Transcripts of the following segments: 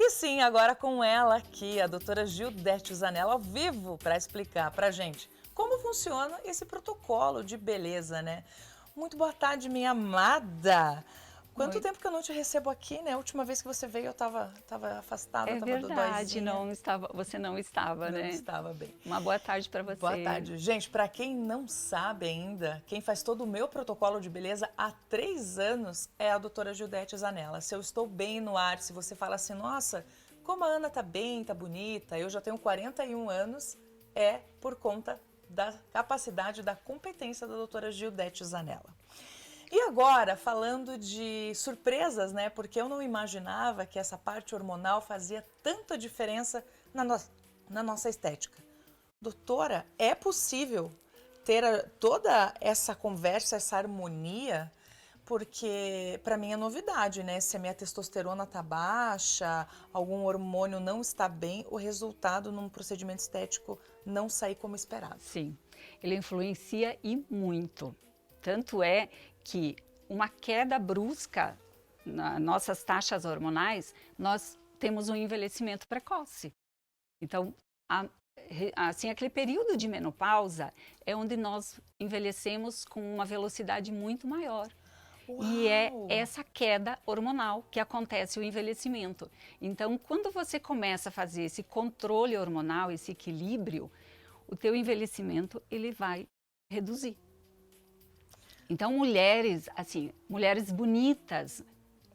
E sim, agora com ela aqui, a doutora Gildete Zanella, ao vivo, para explicar para gente como funciona esse protocolo de beleza, né? Muito boa tarde, minha amada. Quanto Oi. tempo que eu não te recebo aqui, né? A última vez que você veio eu tava afastada, É tava verdade, dodóizinha, não estava, você não estava, não né? estava bem. Uma boa tarde para Boa você. tarde. Gente, para quem não sabe ainda, quem faz todo o meu protocolo de beleza há 3 anos é a doutora Gildete Zanella. Se eu estou bem no ar, se você fala assim, nossa, como a Ana tá bem, tá bonita, eu já tenho 41 anos, é por conta da capacidade, da competência da doutora Gildete Zanella. E agora, falando de surpresas, né? Porque eu não imaginava que essa parte hormonal fazia tanta diferença na nossa estética. Doutora, é possível ter toda essa conversa, essa harmonia? Porque para mim é novidade, né? Se a minha testosterona tá baixa, algum hormônio não está bem, o resultado num procedimento estético não sair como esperado. Sim, ele influencia e muito. Tanto é que uma queda brusca nas nossas taxas hormonais, nós temos um envelhecimento precoce. Então, assim, aquele período de menopausa é onde nós envelhecemos com uma velocidade muito maior. E é Uau! essa queda hormonal que acontece o envelhecimento. Então, quando você começa a fazer esse controle hormonal, esse equilíbrio, o teu envelhecimento ele vai reduzir. Então, mulheres, assim, mulheres bonitas,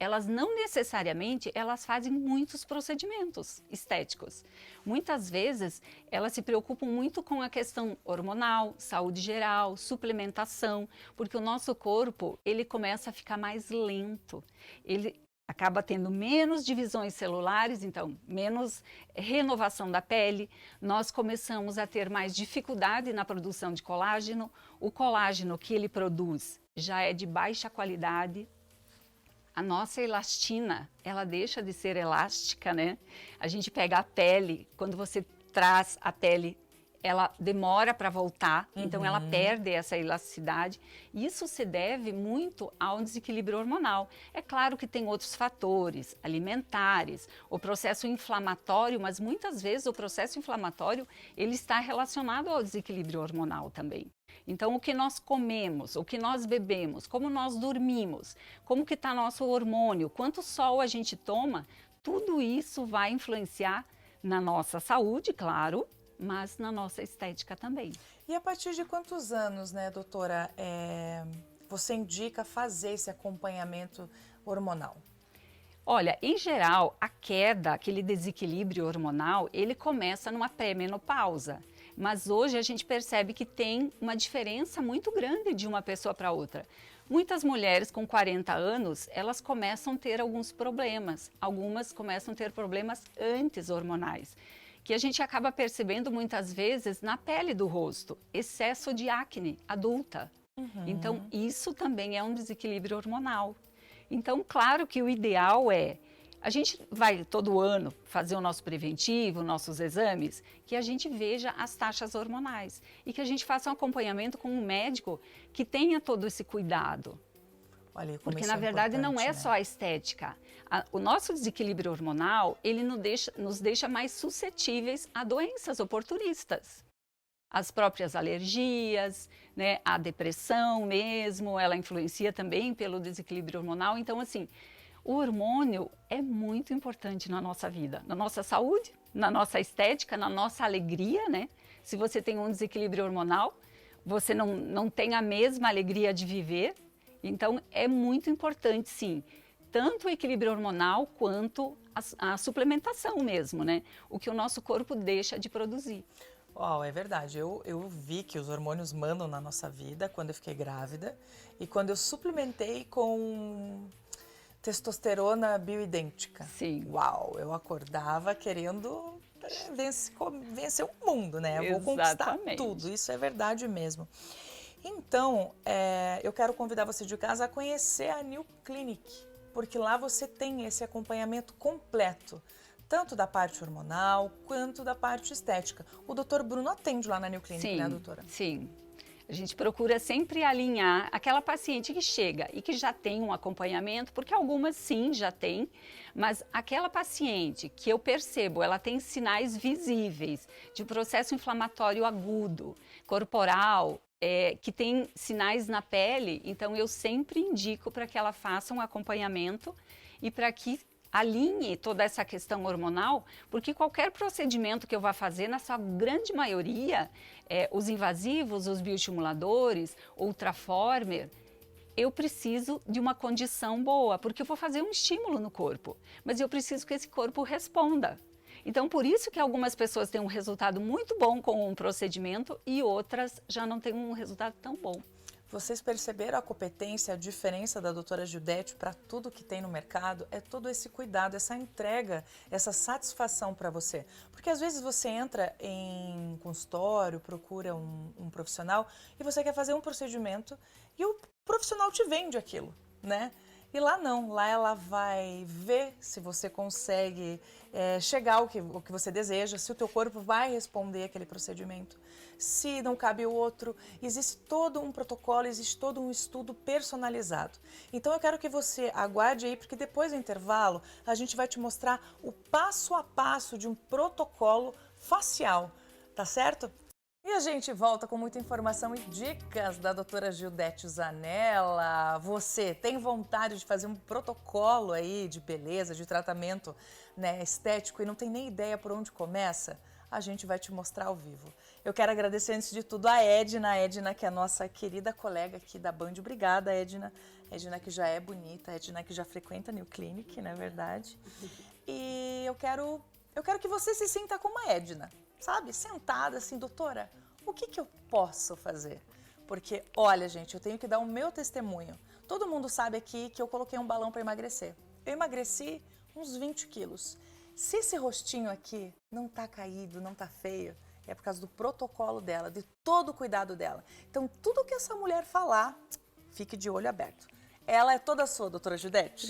elas não necessariamente elas fazem muitos procedimentos estéticos. Muitas vezes elas se preocupam muito com a questão hormonal, saúde geral, suplementação, porque o nosso corpo ele começa a ficar mais lento. Ele acaba tendo menos divisões celulares, então menos renovação da pele. Nós começamos a ter mais dificuldade na produção de colágeno. O colágeno que ele produz já é de baixa qualidade. A nossa elastina, ela deixa de ser elástica, né? A gente pega a pele, quando você traz a pele, ela demora para voltar, então ela perde essa elasticidade. Isso se deve muito ao desequilíbrio hormonal. É claro que tem outros fatores, alimentares, o processo inflamatório, mas muitas vezes o processo inflamatório ele está relacionado ao desequilíbrio hormonal também. Então, o que nós comemos, o que nós bebemos, como nós dormimos, como que está nosso hormônio, quanto sol a gente toma, tudo isso vai influenciar na nossa saúde, claro, mas na nossa estética também. E a partir de quantos anos, né, doutora, você indica fazer esse acompanhamento hormonal? Olha, em geral, a queda, aquele desequilíbrio hormonal, ele começa numa pré-menopausa. Mas hoje a gente percebe que tem uma diferença muito grande de uma pessoa para outra. Muitas mulheres com 40 anos, elas começam a ter alguns problemas. Algumas começam a ter problemas antes hormonais, que a gente acaba percebendo muitas vezes na pele do rosto, excesso de acne adulta. Então, isso também é um desequilíbrio hormonal. Então, claro que o ideal é a gente vai todo ano fazer o nosso preventivo, nossos exames, que a gente veja as taxas hormonais e que a gente faça um acompanhamento com um médico que tenha todo esse cuidado. Olha, como Porque, isso na é verdade, não importante, é né? só a estética. O nosso desequilíbrio hormonal, ele nos deixa mais suscetíveis a doenças oportunistas. As próprias alergias, né, a depressão mesmo, ela influencia também pelo desequilíbrio hormonal. Então, assim, o hormônio é muito importante na nossa vida, na nossa saúde, na nossa estética, na nossa alegria, né? Se você tem um desequilíbrio hormonal, você não tem a mesma alegria de viver. Então, é muito importante, sim, tanto o equilíbrio hormonal quanto a suplementação mesmo, né? O que o nosso corpo deixa de produzir. Uau, é verdade. Eu vi que os hormônios mandam na nossa vida quando eu fiquei grávida e quando eu suplementei com testosterona bioidêntica. Sim, Uau, eu acordava querendo vencer o mundo, né? Eu vou conquistar tudo, exatamente. isso é verdade mesmo. Então, eu quero convidar você de casa a conhecer a New Clinic, porque lá você tem esse acompanhamento completo, tanto da parte hormonal quanto da parte estética. O doutor Bruno atende lá na New Clinic, né, Sim, doutora? sim. A gente procura sempre alinhar aquela paciente que chega e que já tem um acompanhamento, porque algumas sim já tem, mas aquela paciente que eu percebo, ela tem sinais visíveis de processo inflamatório agudo, corporal, que tem sinais na pele, então eu sempre indico para que ela faça um acompanhamento e para que alinhe toda essa questão hormonal, porque qualquer procedimento que eu vá fazer, na sua grande maioria, os invasivos, os bioestimuladores, ultraformer, eu preciso de uma condição boa, porque eu vou fazer um estímulo no corpo, mas eu preciso que esse corpo responda. Então, por isso que algumas pessoas têm um resultado muito bom com um procedimento e outras já não têm um resultado tão bom. Vocês perceberam a competência, a diferença da doutora Judete para tudo que tem no mercado? É todo esse cuidado, essa entrega, essa satisfação para você. Porque às vezes você entra em consultório, procura um profissional e você quer fazer um procedimento e o profissional te vende aquilo, né? E lá não, lá ela vai ver se você consegue chegar ao que você deseja, se o teu corpo vai responder aquele procedimento, se não cabe o outro. Existe todo um protocolo, existe todo um estudo personalizado. Então eu quero que você aguarde aí, porque depois do intervalo a gente vai te mostrar o passo a passo de um protocolo facial, tá certo? E a gente volta com muita informação e dicas da doutora Judete Zanella. Você tem vontade de fazer um protocolo aí de beleza, de tratamento, né, estético e não tem nem ideia por onde começa? A gente vai te mostrar ao vivo. Eu quero agradecer antes de tudo a Edna que é a nossa querida colega aqui da Band. Obrigada, Edna. Edna que já é bonita, Edna que já frequenta a New Clinic, não é verdade? E eu quero que você se sinta como a Edna. Sabe, sentada assim, doutora, o que eu posso fazer? Porque, olha, gente, eu tenho que dar o meu testemunho. Todo mundo sabe aqui que eu coloquei um balão para emagrecer. Eu emagreci uns 20 quilos. Se esse rostinho aqui não tá caído, não tá feio, é por causa do protocolo dela, de todo o cuidado dela. Então, tudo que essa mulher falar, fique de olho aberto. Ela é toda sua, doutora Judete.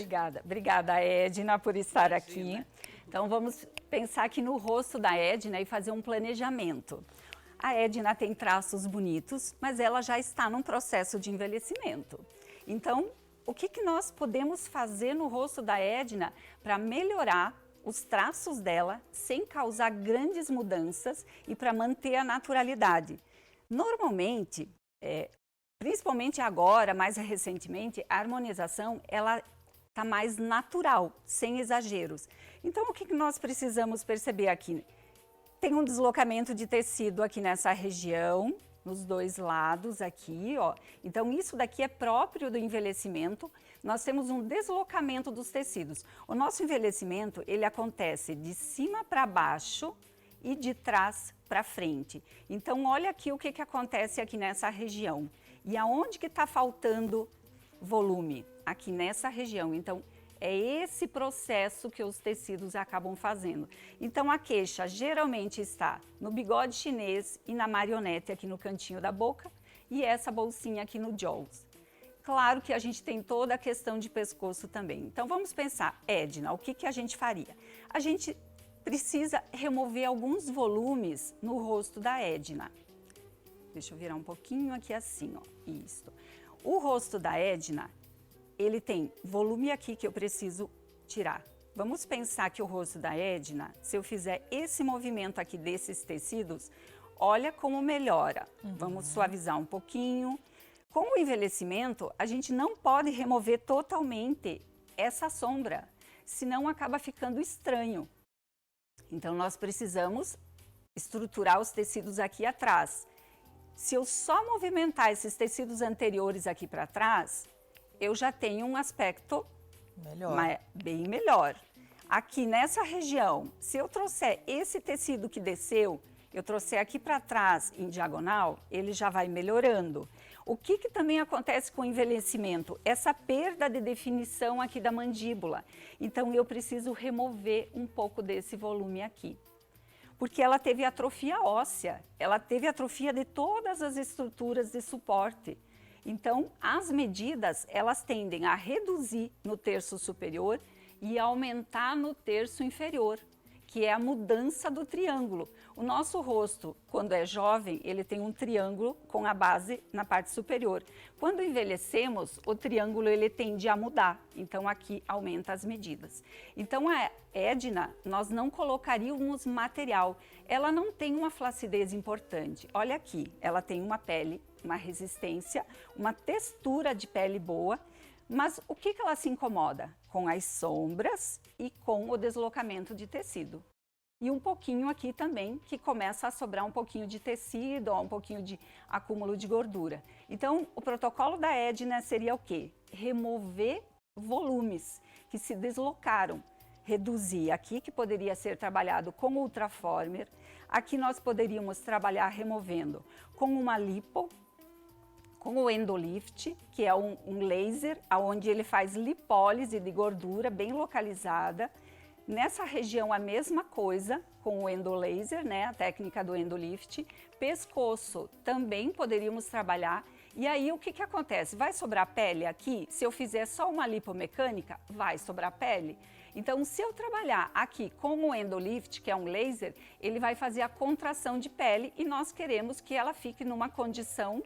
Obrigada, Edna, por estar aqui. Então, vamos pensar aqui no rosto da Edna e fazer um planejamento. A Edna tem traços bonitos, mas ela já está num processo de envelhecimento. Então, o que nós podemos fazer no rosto da Edna para melhorar os traços dela sem causar grandes mudanças e para manter a naturalidade? Normalmente, principalmente agora, mais recentemente, a harmonização, ela está mais natural, sem exageros. Então, o que nós precisamos perceber aqui? Tem um deslocamento de tecido aqui nessa região, nos dois lados aqui, ó. Então, isso daqui é próprio do envelhecimento. Nós temos um deslocamento dos tecidos. O nosso envelhecimento, ele acontece de cima para baixo e de trás para frente. Então, olha aqui o que acontece aqui nessa região. E aonde que está faltando volume? Aqui nessa região. Então, é esse processo que os tecidos acabam fazendo. Então, a queixa geralmente está no bigode chinês e na marionete aqui no cantinho da boca e essa bolsinha aqui no jaws. Claro que a gente tem toda a questão de pescoço também. Então, vamos pensar, Edna, o que a gente faria? A gente precisa remover alguns volumes no rosto da Edna. Deixa eu virar um pouquinho aqui assim, ó, isso. O rosto da Edna, ele tem volume aqui que eu preciso tirar. Vamos pensar que o rosto da Edna, se eu fizer esse movimento aqui desses tecidos, olha como melhora. Vamos suavizar um pouquinho. Com o envelhecimento, a gente não pode remover totalmente essa sombra, senão acaba ficando estranho. Então, nós precisamos estruturar os tecidos aqui atrás. Se eu só movimentar esses tecidos anteriores aqui para trás, eu já tenho um aspecto bem melhor. Aqui nessa região, se eu trouxer esse tecido que desceu, eu trouxer aqui para trás em diagonal, ele já vai melhorando. O que também acontece com o envelhecimento? Essa perda de definição aqui da mandíbula. Então, eu preciso remover um pouco desse volume aqui. Porque ela teve atrofia óssea, ela teve atrofia de todas as estruturas de suporte. Então, as medidas, elas tendem a reduzir no terço superior e aumentar no terço inferior, que é a mudança do triângulo. O nosso rosto, quando é jovem, ele tem um triângulo com a base na parte superior. Quando envelhecemos, o triângulo ele tende a mudar, então aqui aumenta as medidas. Então a Edna, nós não colocaríamos material, ela não tem uma flacidez importante. Olha aqui, ela tem uma pele, uma resistência, uma textura de pele boa, mas o que ela se incomoda? Com as sombras e com o deslocamento de tecido. E um pouquinho aqui também, que começa a sobrar um pouquinho de tecido, ou um pouquinho de acúmulo de gordura. Então, o protocolo da Edna seria o quê? Remover volumes que se deslocaram. Reduzir aqui, que poderia ser trabalhado com ultraformer. Aqui nós poderíamos trabalhar removendo com uma lipo, com o endolift, que é um laser, onde ele faz lipólise de gordura bem localizada. Nessa região a mesma coisa, com o endolaser, né, a técnica do endolift. Pescoço também poderíamos trabalhar. E aí o que acontece? Vai sobrar pele aqui? Se eu fizer só uma lipomecânica, vai sobrar pele? Então, se eu trabalhar aqui com o endolift, que é um laser, ele vai fazer a contração de pele e nós queremos que ela fique numa condição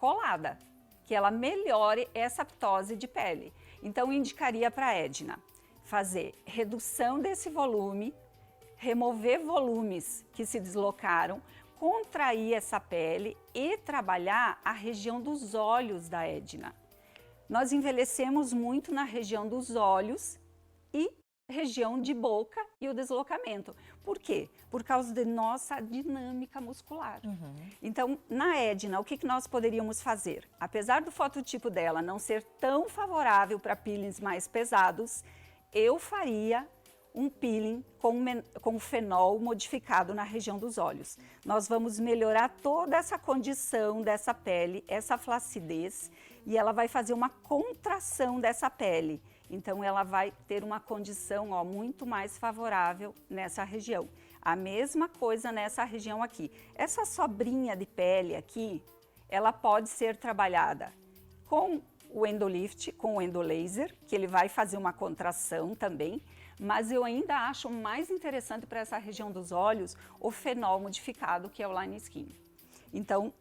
colada, que ela melhore essa ptose de pele. Então, indicaria para a Edna fazer redução desse volume, remover volumes que se deslocaram, contrair essa pele e trabalhar a região dos olhos da Edna. Nós envelhecemos muito na região dos olhos e região de boca e o deslocamento. Por quê? Por causa de nossa dinâmica muscular. Então, na Edna, o que nós poderíamos fazer? Apesar do fototipo dela não ser tão favorável para peelings mais pesados, eu faria um peeling com fenol modificado na região dos olhos. Nós vamos melhorar toda essa condição dessa pele, essa flacidez, e ela vai fazer uma contração dessa pele. Então, ela vai ter uma condição muito mais favorável nessa região. A mesma coisa nessa região aqui. Essa sobrinha de pele aqui, ela pode ser trabalhada com o endolift, com o endolaser, que ele vai fazer uma contração também, mas eu ainda acho mais interessante para essa região dos olhos o fenol modificado, que é o Line Skin. Então,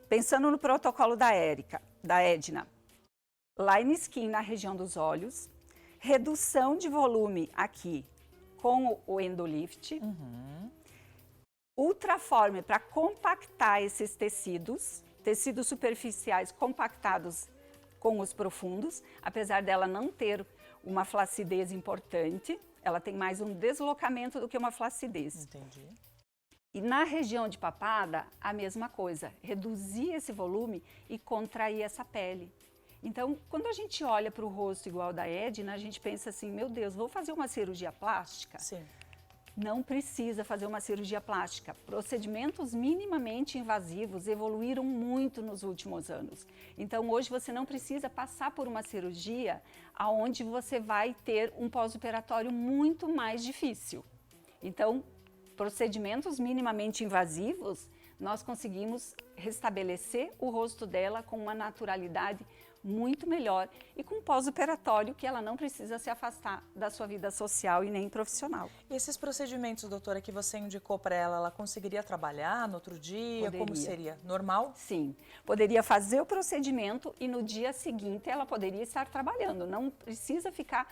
pensando no protocolo da Edna, Line Skin na região dos olhos, redução de volume aqui com o endolift, ultraforme para compactar esses tecidos superficiais compactados com os profundos, apesar dela não ter uma flacidez importante, ela tem mais um deslocamento do que uma flacidez. Entendi. E na região de papada, a mesma coisa, reduzir esse volume e contrair essa pele. Então, quando a gente olha para o rosto igual da Edna, a gente pensa assim, meu Deus, vou fazer uma cirurgia plástica? Sim. Não precisa fazer uma cirurgia plástica. Procedimentos minimamente invasivos evoluíram muito nos últimos anos. Então, hoje você não precisa passar por uma cirurgia onde você vai ter um pós-operatório muito mais difícil. Então, procedimentos minimamente invasivos, nós conseguimos restabelecer o rosto dela com uma naturalidade muito melhor e com pós-operatório que ela não precisa se afastar da sua vida social e nem profissional. E esses procedimentos, doutora, que você indicou para ela conseguiria trabalhar no outro dia? Poderia. Como seria? Normal? Sim, poderia fazer o procedimento e no dia seguinte ela poderia estar trabalhando, não precisa ficar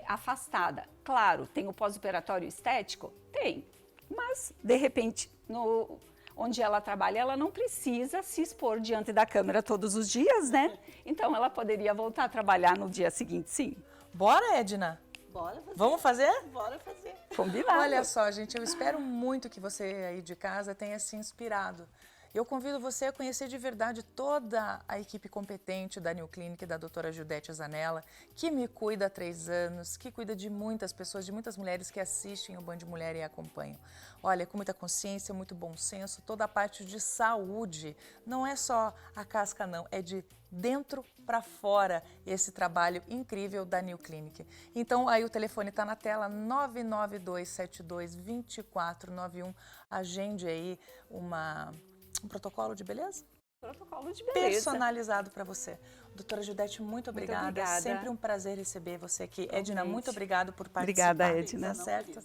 afastada. Claro, tem o pós-operatório estético? Tem, mas de repente onde ela trabalha, ela não precisa se expor diante da câmera todos os dias, né? Então, ela poderia voltar a trabalhar no dia seguinte, sim. Bora, Edna? Bora fazer. Vamos fazer? Bora fazer. Combinado. Olha só, gente, eu espero muito que você aí de casa tenha se inspirado. Eu convido você a conhecer de verdade toda a equipe competente da New Clinic, da doutora Judete Zanella, que me cuida há 3 anos, que cuida de muitas pessoas, de muitas mulheres que assistem o Band Mulher e acompanham. Olha, com muita consciência, muito bom senso, toda a parte de saúde. Não é só a casca, não, é de dentro para fora esse trabalho incrível da New Clinic. Então, aí o telefone está na tela, 992722491. Agende aí um protocolo de beleza? Protocolo de beleza. Personalizado para você. Doutora Judete, muito obrigada. obrigada. Sempre um prazer receber você aqui. Igualmente. Edna, muito obrigada por participar. Obrigada, Edna. Tá certo?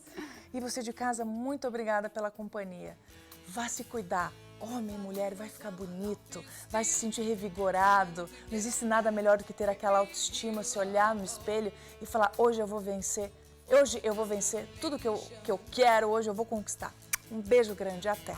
E você de casa, muito obrigada pela companhia. Vá se cuidar. Homem e mulher, vai ficar bonito, vai se sentir revigorado. Não existe nada melhor do que ter aquela autoestima, se olhar no espelho e falar, hoje eu vou vencer. Hoje eu vou vencer tudo que eu quero, hoje eu vou conquistar. Um beijo grande, até!